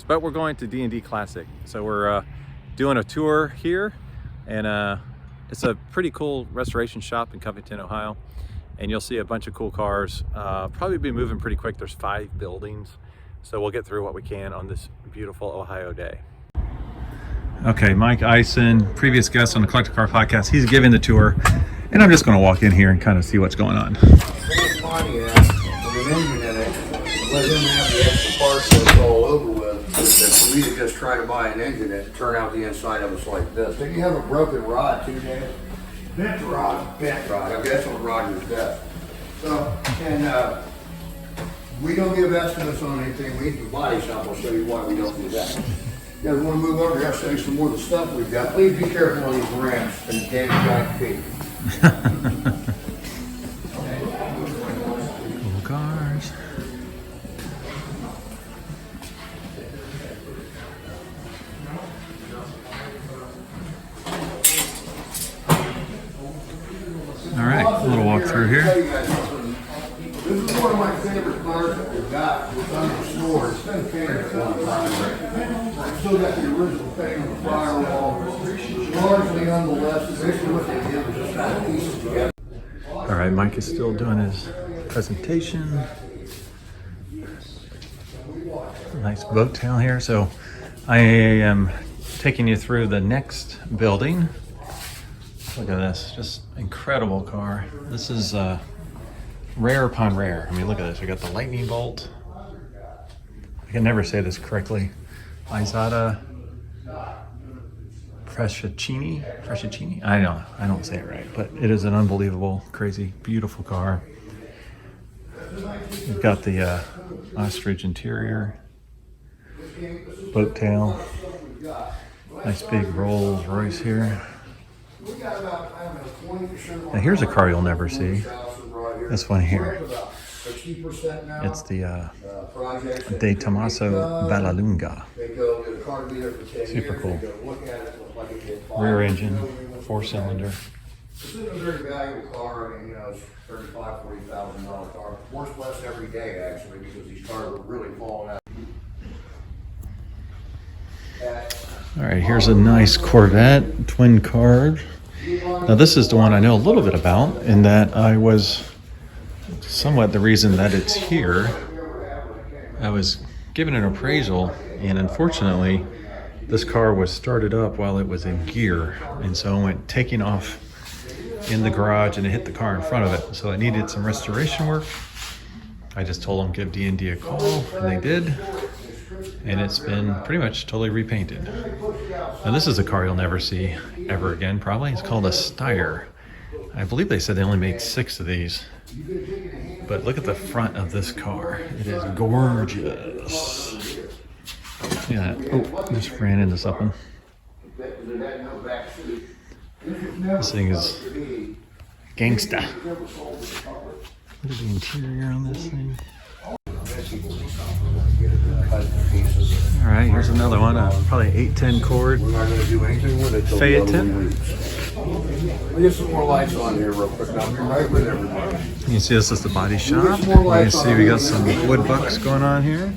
but we're going to D&D Classic. So we're doing a tour here, and it's a pretty cool restoration shop in Covington, Ohio. And you'll see a bunch of cool cars. Probably be moving pretty quick. There's 5 buildings. So we'll get through what we can on this beautiful Ohio day. Okay, Mike Eisen, previous guest on the Collector Car Podcast, he's giving the tour. And I'm just gonna walk in here and kind of see what's going on. Let him have the extra parts that it's all over with. That for me to just try to buy an engine and turn out the inside of it's like this. Then you have a broken rod too, Dan? Bent rod. Bent rod. Okay, that's what Roger's does. So, and we don't give estimates on anything. We need the body shop. I'll show you why we don't do that. You guys want to move over here? I'll show you some more of the stuff we've got. Please be careful on these ramps and damn giant feet. Cool cars. All right, a little walk through here. This is one of my favorite cars that we've got. It's on the store. It's been painted for a long time. I've still got the original paint on the firewall. Largely nonetheless, basically what they did was just kind of piece it together. All right, Mike is still doing his presentation. Nice boat tail here. So I am taking you through the next building. Look at this, just incredible car. This is rare upon rare. I mean, look at this. We got the lightning bolt. I can never say this correctly. Izada Fresciccini. I don't say it right, but it is an unbelievable, crazy, beautiful car. We've got the ostrich interior, boat tail, nice big Rolls Royce here. Now here's a car you'll never see. This one here. It's the De Tommaso Vallelunga. Super cool. Rear engine, 4-cylinder. This is a very valuable car. I mean, it's $35,000, $40,000 car. Works less every day, actually, because these cars are really falling out. All right, here's a nice Corvette, twin carb. Now this is the one I know a little bit about, in that I was somewhat the reason that it's here. I was given an appraisal, and unfortunately this car was started up while it was in gear, and so it went taking off in the garage and it hit the car in front of it. So it needed some restoration work. I just told them give D&D a call, and they did, and it's been pretty much totally repainted. Now this is a car you'll never see ever again, probably. It's called a Steyr. I believe they said they only made 6 of these. But look at the front of this car. It is gorgeous. Yeah. Oh, just ran into something. This thing is gangsta. Look at the interior on this thing. All right, here's another one. Probably 810 cord. We're not going to do anything with it till Phaeton. We'll get some more lights on here real quick. I'll be right with everybody. You can see this is the body shop. You can see we got some wood bucks going on here.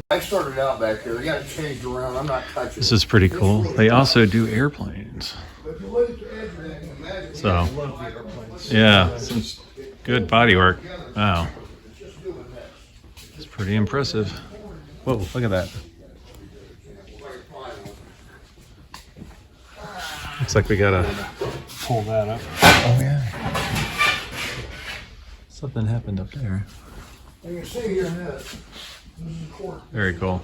I started out back here. They got it changed around. I'm not touching. This is pretty cool. They also do airplanes. So, yeah, some good body work. Wow. It's pretty impressive. Whoa, look at that. Looks like we gotta pull that up. Oh yeah. Something happened up there. You can see here in this. Very cool.